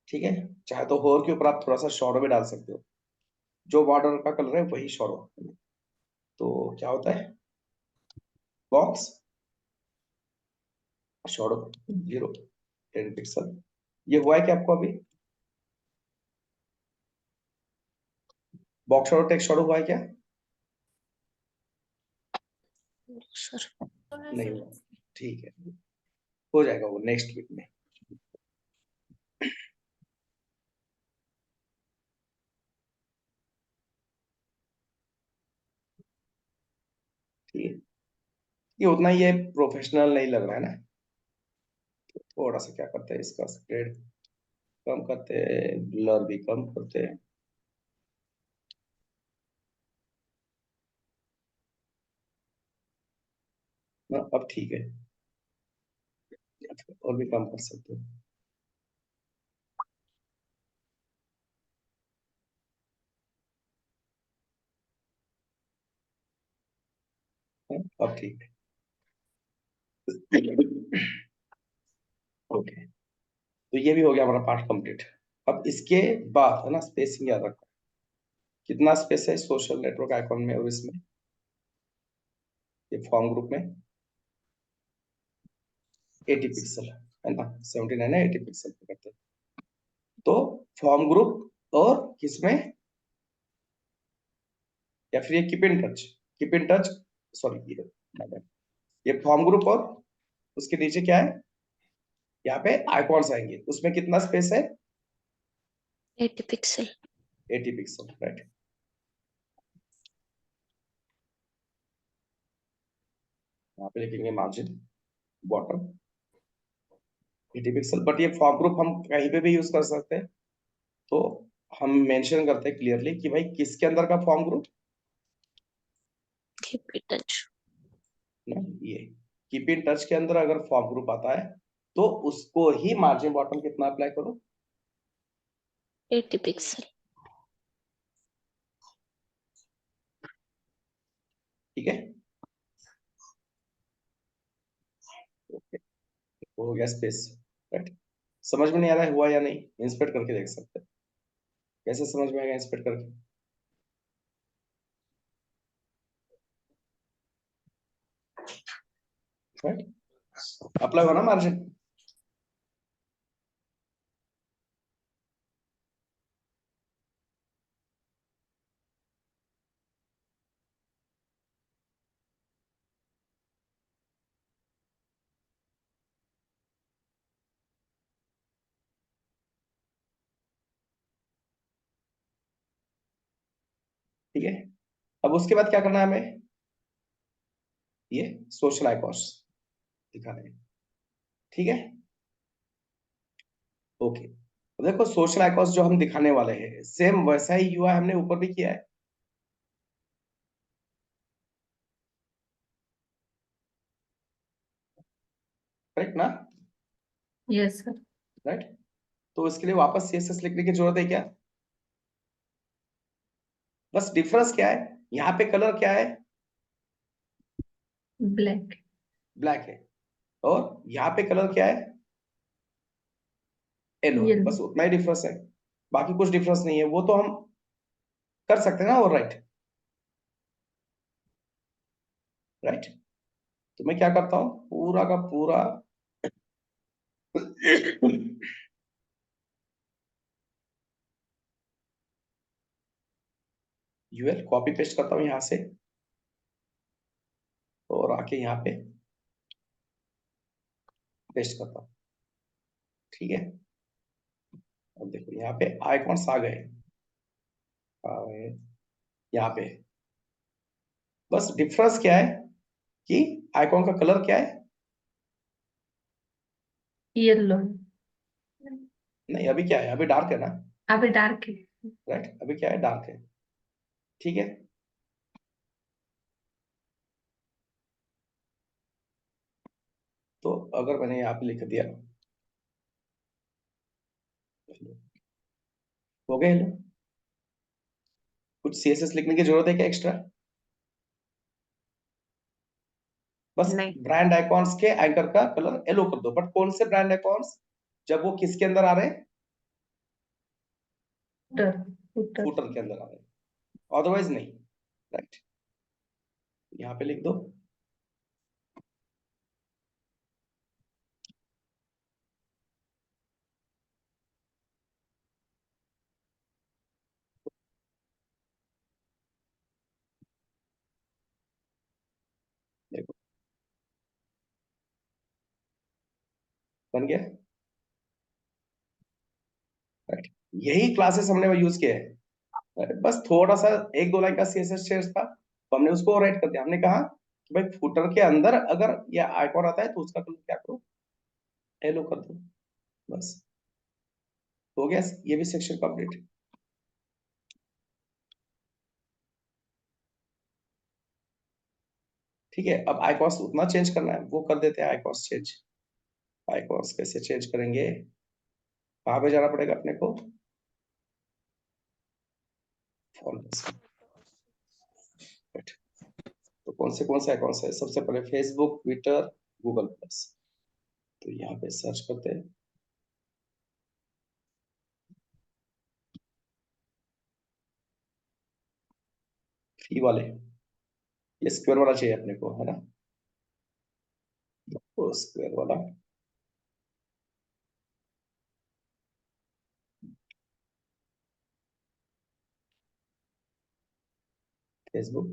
ठीक है, चाहे तो होर के ऊपर आप थोड़ा सा शॉर्ट भी डाल सकते हो, जो बॉर्डर का कलर है वही शॉर्ट। तो क्या होता है, बॉक्स शॉर्ट 10 पिक्सल, ये हुआ है क्या आपको अभी? बॉक्स शॉर्ट टेक्स्ट शॉर्ट हुआ है क्या? सर। नहीं हुआ, ठीक है, हो जाएगा वो नेक्स्ट वीक में। ठीक है, ये उतना ये प्रोफेशनल नहीं लग रहा है ना, थोड़ा सा क्या करते हैं इसका स्प्रेड कम करते हैं, ब्लर भी कम करते हैं। अब ठीक है, और भी कम कर सकते हो। अब ठीक है। ओके, तो ये भी हो गया हमारा पार्ट कंप्लीट। अब इसके बाद है ना, स्पेसिंग याद रखो, कितना स्पेस है सोशल नेटवर्क आइकॉन में और इसमें, ये फॉर्म ग्रुप में 80 पिक्सल है ना, 79 है, 80 पिक्सल पे करते हैं। तो फॉर्म ग्रुप और किसमें, या फिर ये कीप इन टच, सॉरी ये फॉर्म ग्रुप और उसके नीचे क्या है, यहाँ पे आइकॉन्स आएंगे, उसमें कितना स्पेस है, 80 पिक्सल। 80 pixel, right. यहाँ पे लिखेंगे मार्जिन बॉटम 80 पिक्सल, बट ये फॉर्म ग्रुप हम कहीं पे भी यूज कर सकते हैं। तो हम मेंशन करते हैं क्लियरली कि भाई किसके अंदर का form group, keep it touch. ये कीप इन टच के अंदर अगर फॉर्म ग्रुप आता है तो उसको ही मार्जिन बॉटम कितना अप्लाई करो, 80 पिक्सल। ठीक है। ओके, हो गया स्पेस, राइट। समझ में नहीं आ रहा है हुआ या नहीं, इंस्पेक्ट करके देख सकते हैं कैसे समझ में आएगा, इंस्पेक्ट करके। राइट, अप्लाई हुआ ना मार्जिन। ठीक है, अब उसके बाद क्या करना है हमें, ये सोशल आइकॉन्स दिखाने हैं, ठीक है। ओके, तो देखो सोशल आइकॉन्स जो हम दिखाने वाले हैं सेम वैसा ही यूआई हमने ऊपर भी किया है, करेक्ट ना, यस सर। राइट। तो इसके लिए वापस सीएसएस लिखने की जरूरत है क्या, बस डिफरेंस क्या है, यहाँ पे कलर क्या है, ब्लैक। ब्लैक है, और यहाँ पे कलर क्या है, येलो, येलो। बस उतना ही डिफरेंस है, बाकी कुछ डिफरेंस नहीं है, वो तो हम कर सकते हैं ना, और राइट, राइट। तो मैं क्या करता हूँ, पूरा का पूरा यूएल कॉपी पेस्ट करता हूँ यहाँ से, और आके यहाँ पे पेस्ट करता हूँ, ठीक है। अब देखो यहाँ पे आइकॉन्स आ गए, यहाँ पे बस डिफरेंस क्या है कि आइकॉन का कलर क्या है, येलो। नहीं अभी क्या है, अभी डार्क है ना, अभी डार्क है। राइट, अभी क्या है, डार्क है, ठीक है। तो अगर मैंने यहाँ पे लिख दिया, हो गया येलो, कुछ सीएसएस लिखने की जरूरत है क्या एक्स्ट्रा, बस नहीं। ब्रांड आइकॉन्स के एंकर का कलर येलो कर दो, बट कौन से ब्रांड आइकॉन्स, जब वो किसके अंदर आ रहे हैं, फुटर। फुटर। फूटर के अंदर आ रहे हैं, अदरवाइज नहीं, राइट। यहाँ पे लिख दो, देखो बन गया, राइट। यही क्लासेस हमने यूज किए हैं, बस थोड़ा सा एक दो लाइन का सीएसएस चेंज था, तो हमने उसको राइट कर दिया, हमने कहा कि भाई फुटर के अंदर अगर ये आइकॉन आता है तो उसका कलर क्या करो, येलो कर दो, बस। हो गया ये भी सेक्शन कंप्लीट। ठीक है, अब आइकॉस उतना चेंज करना है वो कर देते हैं। आइकॉस चेंज, आइकॉस कैसे चेंज करेंगे, कहाँ पे जाना पड़ेगा अपने को, तो कौन से आइकॉन्स है, सबसे पहले फेसबुक, ट्विटर, गूगल प्लस। तो यहाँ पे सर्च करते हैं, फ्री वाले, ये स्क्वायर वाला चाहिए अपने को, है ना, तो स्क्वायर वाला। फेसबुक,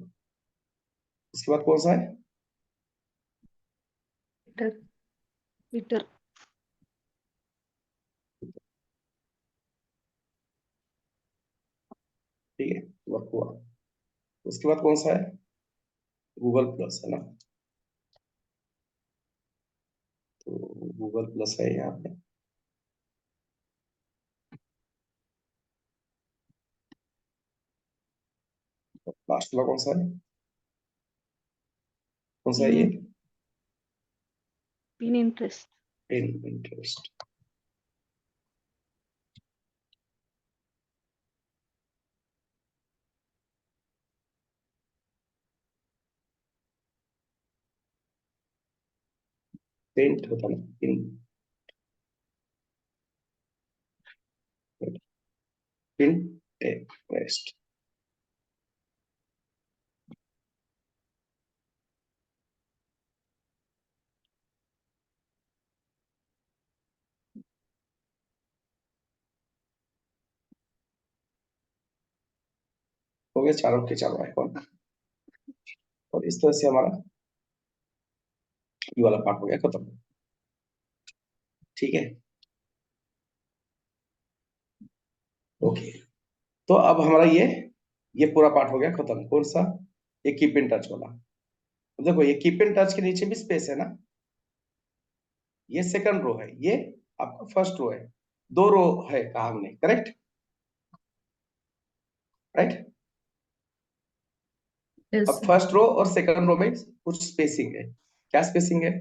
उसके बाद कौन सा है, ट्विटर। Twitter. ठीक है, वर्क हुआ। उसके बाद कौन सा है, गूगल प्लस, है ना, तो गूगल प्लस है यहाँ पे। लास्ट वाला कौन सा है, कौन सा है ये, Pinterest. Pinterest। पेंट होता ना, Pinterest। हो गया चारों के चारों आइकॉन। और इस तरह से हमारा ये वाला पार्ट हो गया खत्म। ठीक है, ओके, तो अब हमारा ये पूरा पार्ट हो गया खत्म। कौन सा, ये कीप इन टच वाला। अब देखो ये कीप इन टच के नीचे भी स्पेस है ना, ये सेकंड रो है, ये आपका फर्स्ट रो है, दो रो है कहा हमने, करेक्ट, राइट। यस अब सर। फर्स्ट रो और सेकंड रो में कुछ स्पेसिंग है, क्या स्पेसिंग है,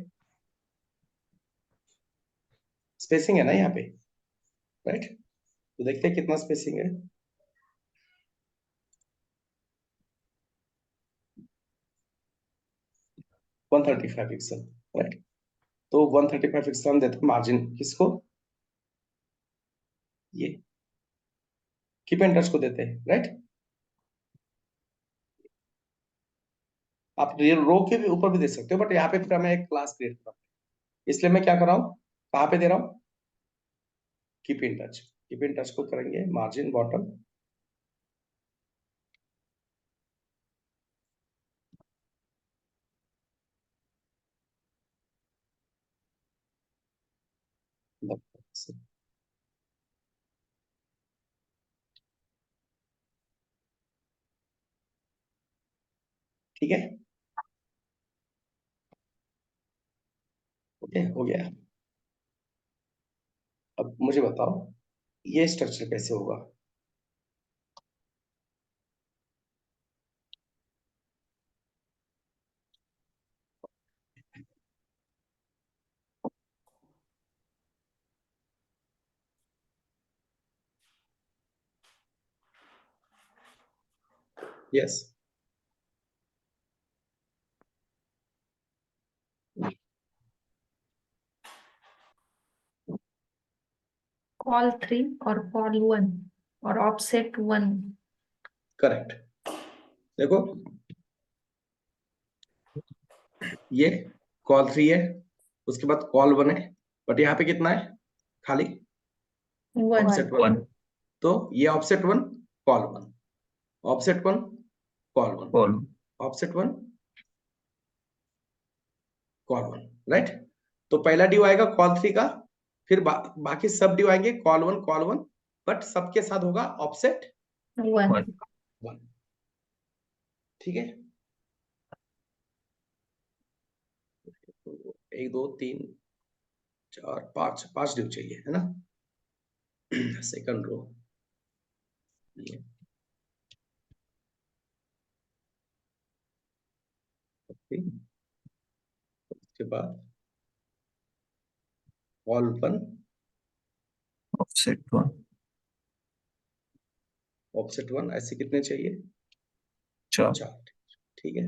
स्पेसिंग है ना यहाँ पे, राइट। तो देखते हैं कितना स्पेसिंग है, 135 पिक्सल, राइट। तो 135 पिक्सल हम देते हैं मार्जिन किसको, ये कीप एंड टच को देते हैं, राइट। आप रो के भी ऊपर भी दे सकते हो, बट यहाँ पे फिर हमें एक क्लास क्रिएट करना है, इसलिए मैं क्या कर रहा हूँ, कहाँ पे दे रहा हूँ, keep in touch, keep in touch को करेंगे मार्जिन बॉटम, ठीक है, ओके हो गया। अब मुझे बताओ ये स्ट्रक्चर कैसे होगा, यस, कॉल 3 और कॉल 1 और ऑफसेट 1। करेक्ट। देखो ये कॉल 3 है, उसके बाद कॉल 1 है, बट यहाँ पे कितना है, खाली 1 ऑफसेट 1, तो ये offset 1 call 1, offset 1 call 1, offset 1 call 1, right. तो पहला ड्यू आएगा कॉल 3 का, फिर बाकी सब ड्यू आएंगे कॉल 1, बट सबके साथ होगा ऑफसेट 1। 1, ठीक है। तो 1 2 3 4 5 ड्यू चाहिए, है ना, सेकंड रो ये ओके, उसके बाद कॉल 1 ऑफसेट 1 ऑफसेट 1 ऐसे कितने चाहिए? 4 4। ठीक है,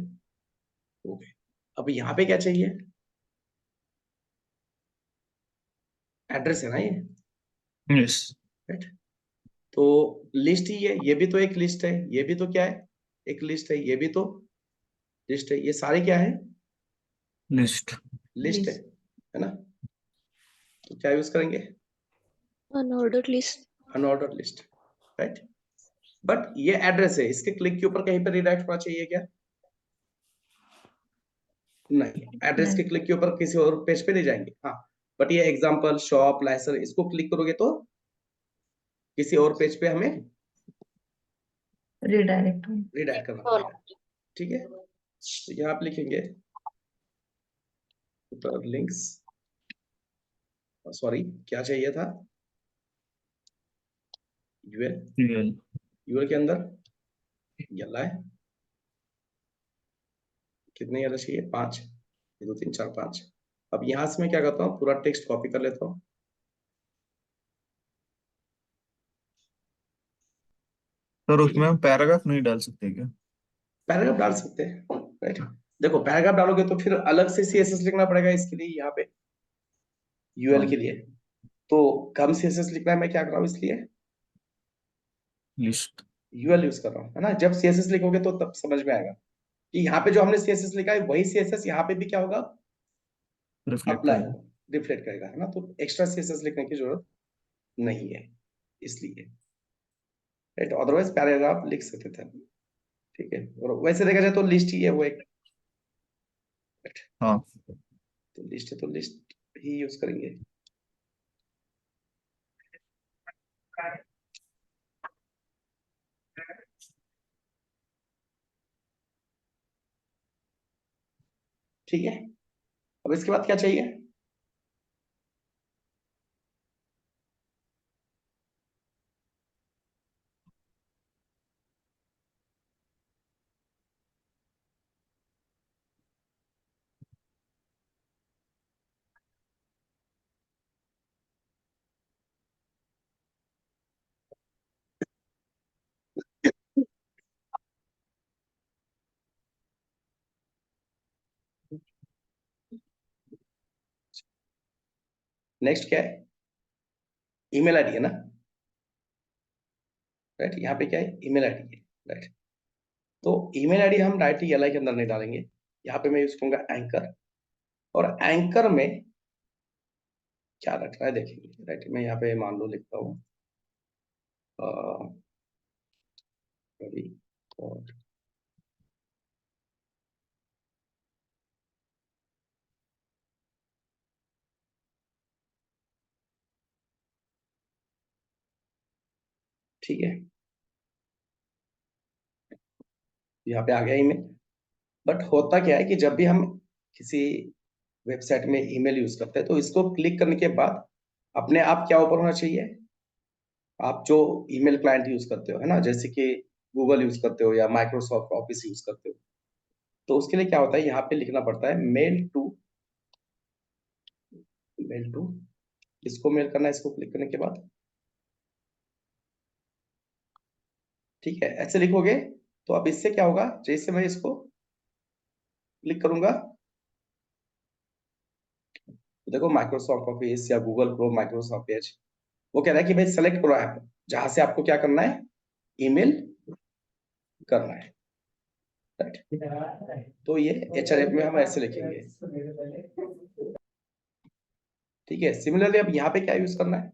ओके। अब यहाँ पे क्या चाहिए? एड्रेस है ना ये, यस राइट? तो लिस्ट ही है, ये भी तो एक लिस्ट है, ये भी तो क्या है? एक लिस्ट है, ये भी तो लिस्ट है, ये सारे क्या है? लिस्ट लिस्ट है ना? तो क्या यूज करेंगे? Unordered list. Unordered list, right? But ये एड्रेस है, इसके क्लिक के ऊपर कहीं पर रिडायरेक्ट होना चाहिए क्या? नहीं, एड्रेस के नहीं। क्लिक के ऊपर किसी और पेज पे नहीं जाएंगे। हाँ, बट ये एग्जांपल शॉप लाइसेंस इसको क्लिक करोगे तो किसी और पेज पे हमें रिडायरेक्ट रिडायरेक्ट करना पड़ेगा। ठीक है, तो यहाँ पे लिखेंगे लिंक्स, सॉरी क्या चाहिए था? यूएल, यूएल यूएल के अंदर येलो है, कितने येलो चाहिए? 5, 1 2 3 4 5। अब यहाँ से मैं क्या करता हूँ, पूरा टेक्स्ट कॉपी कर लेता हूँ। सर उसमें हम पैराग्राफ नहीं डाल सकते क्या? पैराग्राफ डाल सकते हैं, राइट? देखो पैराग्राफ डालोगे तो फिर अलग से सीएसएस लिखना पड़ेगा इसके लिए, यहाँ पे यूएल के लिए। तो कम सीएसएस लिखना है, मैं क्या कर रहा हूँ इसलिए लिस्ट यूएल यूज कर रहा हूँ, है ना? जब सीएसएस लिखोगे तो तब समझ में आएगा कि यहाँ पे जो हमने सीएसएस लिखा है वही सीएसएस यहाँ पे भी क्या होगा? रिफ्लेक्ट अप्लाई करेगा। होगा, रिफ्लेक्ट करेगा, है ना? तो एक्स्ट्रा सीएसएस लिखने की जरूरत नहीं है इसलिए, राइट? अदरवाइज पैराग्राफ लिख सकते थे, ठीक है। और वैसे देखा जाए तो लिस्ट ही है वो एक, हाँ तो लिस्ट है तो लिस्ट ही यूज करेंगे। ठीक है, अब इसके बाद क्या चाहिए? नेक्स्ट क्या है? ईमेल आईडी है ना, राइट? यहाँ पे क्या है? ईमेल आईडी है, राइट? तो ईमेल आईडी हम डायरेक्टली एलआई के अंदर नहीं डालेंगे, यहाँ पे मैं यूज करूंगा एंकर। और एंकर में क्या रखना है देखेंगे, राइट? मैं यहाँ पे मान लो लिखता हूँ रवि और ठीक है, यहाँ पे आ गया ईमेल। बट होता क्या है कि जब भी हम किसी वेबसाइट में ईमेल यूज करते हैं तो इसको क्लिक करने के बाद अपने आप क्या ओपन होना चाहिए? आप जो ईमेल क्लाइंट यूज करते हो, है ना, जैसे कि गूगल यूज करते हो या माइक्रोसॉफ्ट ऑफिस यूज करते हो, तो उसके लिए क्या होता है, यहाँ पे लिखना पड़ता है मेल टू, इसको मेल करना है इसको क्लिक करने के बाद। ठीक है, ऐसे लिखोगे तो अब इससे क्या होगा, जैसे मैं इसको क्लिक करूंगा तो देखो माइक्रोसॉफ्ट ऑफिस या गूगल क्रोम माइक्रोसॉफ्ट पेज, वो कह रहा है कि भाई सेलेक्ट करो ऐप जहां से आपको क्या करना है, ईमेल करना है, राइट? तो ये एचआरएफ में हम ऐसे लिखेंगे, ठीक है। सिमिलरली अब यहाँ पे क्या यूज करना है?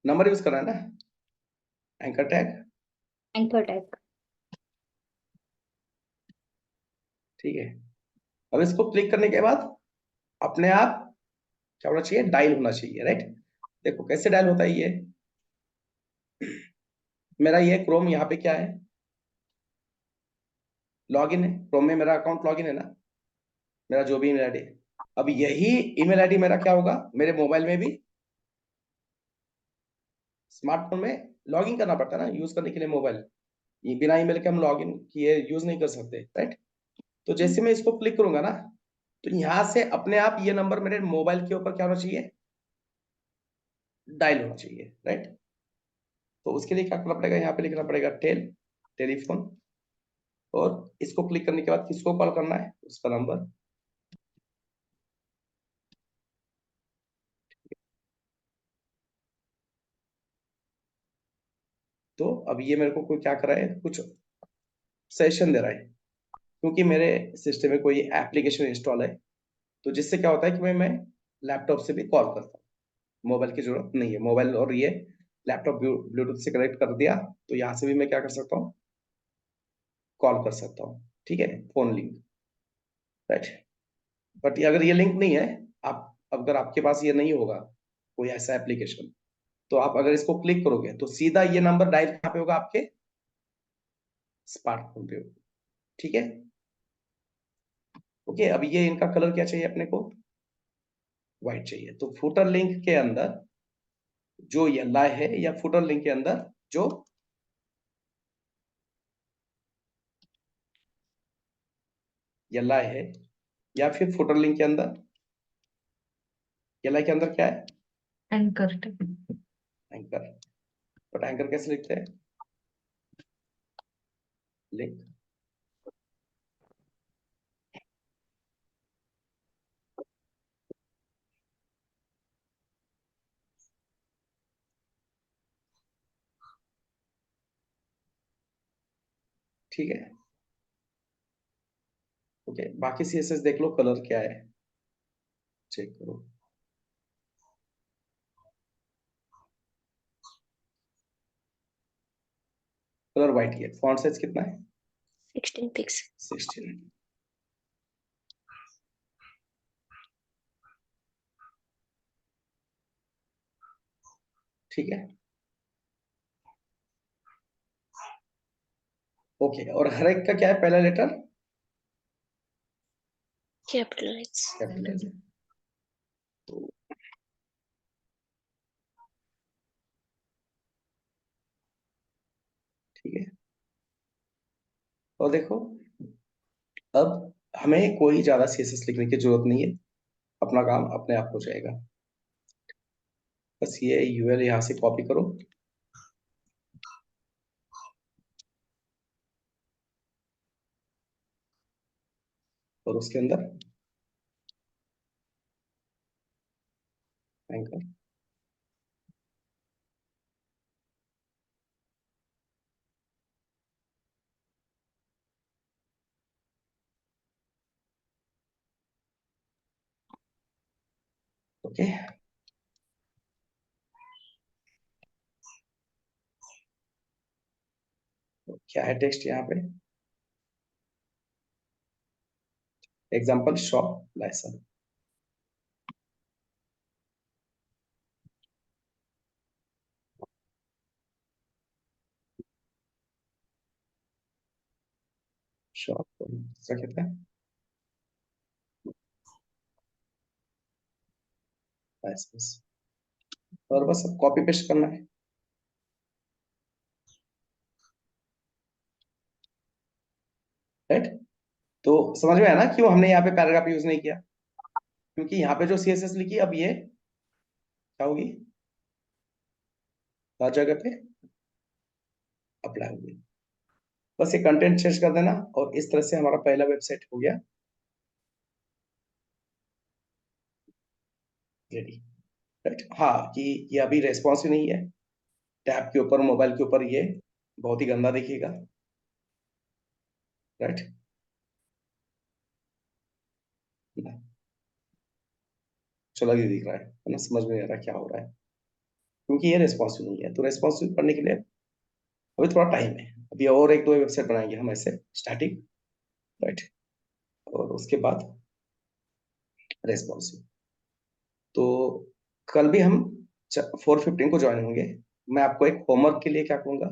नंबर यूज करना है ना, एंकर टैग, Anchor tag. ठीक है। अब इसको क्लिक करने के बाद अपने आप क्या होना चाहिए, डायल होना चाहिए, राइट? देखो कैसे डायल होता है ये, मेरा ये क्रोम यहाँ पे क्या है, लॉगिन है, क्रोम में मेरा अकाउंट लॉगिन है ना, मेरा जो भी ईमेल आईडी। अब यही ईमेल आईडी मेरा क्या होगा, मेरे मोबाइल में भी, स्मार्टफोन में लॉगिन करना पड़ता है ना यूज करने के लिए मोबाइल, ये बिना ईमेल के हम लॉगिन किए यूज नहीं कर सकते, राइट। तो जैसे मैं इसको क्लिक करूंगा ना, तो यहाँ से अपने आप ये नंबर मेरे मोबाइल के ऊपर क्या होना चाहिए, डायल होना चाहिए, राइट। तो उसके लिए क्या करना पड़ेगा, यहाँ पे लिखना पड़ेगा टेलीफोन, और इसको क्लिक करने के बाद किसको कॉल करना है, उसका नंबर। तो अब ये मेरे को कोई क्या कर रहा है, कुछ सेशन दे रहा है, क्योंकि मेरे सिस्टम में कोई एप्लीकेशन इंस्टॉल है, तो जिससे क्या होता है कि मैं लैपटॉप से भी कॉल करता हूँ, मोबाइल की जरूरत नहीं है। मोबाइल और ये लैपटॉप ब्लूटूथ से कनेक्ट कर दिया, तो यहाँ से भी मैं क्या कर सकता हूँ, कॉल कर सकता हूँ, ठीक है, फोन लिंक, राइट। बट अगर ये लिंक नहीं है, आप अगर आपके पास ये नहीं होगा कोई ऐसा एप्लीकेशन, तो आप अगर इसको क्लिक करोगे तो सीधा ये नंबर डायल कहाँ पे होगा, आपके स्मार्टफोन पे होगा, ठीक है। ओके, अब ये इनका कलर क्या चाहिए अपने को, व्हाइट चाहिए। तो फुटर लिंक के अंदर जो येला है, या फुटर लिंक के अंदर जो येला है, या फिर फुटर लिंक के अंदर, येला के अंदर क्या है, एंकर। एंकर। बट एंकर कैसे लिखते हैं, लिंक, ठीक है। ओके, बाकी सीएसएस देख लो कलर क्या है, चेक करो। कलर व्हाइट है, फॉन्ट साइज कितना है, 16 pics. 16। ठीक है, ओके। और हर एक का क्या है, पहला लेटर Capitalize. कैपिटल। तो ठीक है, और देखो अब हमें कोई ज्यादा सीएसएस लिखने की जरूरत नहीं है, अपना काम अपने आप हो जाएगा। बस ये यूएल यहाँ से कॉपी करो, और उसके अंदर एंकर, ओके। तो क्या है टेक्स्ट यहाँ पे, एग्जाम्पल शॉप लाइसेंस, शॉप क्या कहते हैं, लाइसेंस, और बस अब कॉपी पेस्ट करना है, राइट। तो समझ में आया ना क्यों हमने यहाँ पे पैराग्राफ यूज नहीं किया, क्योंकि यहाँ पे जो सीएसएस लिखी अब ये क्या होगी, हर जगह पे अप्लाई होगी। बस ये कंटेंट चेंज कर देना, और इस तरह से हमारा पहला वेबसाइट हो गया रेडी, राइट। हाँ, कि ये अभी रेस्पॉन्स ही नहीं है, टैब के ऊपर, मोबाइल के ऊपर ये बहुत ही गंदा दिखेगा, राइट। चलो ये दिख रहा है ना, समझ में आ रहा है क्या हो रहा है, क्योंकि ये रेस्पॉन्सिव नहीं है। तो रेस्पॉन्सिव करने के लिए अभी थोड़ा टाइम है, अभी और एक दो वेबसाइट बनाएंगे हम ऐसे स्टैटिक, राइट, और उसके बाद रेस्पॉन्सिव। तो कल भी हम 4:15 को ज्वाइन होंगे। मैं आपको एक होमवर्क के लिए क्या कहूंगा,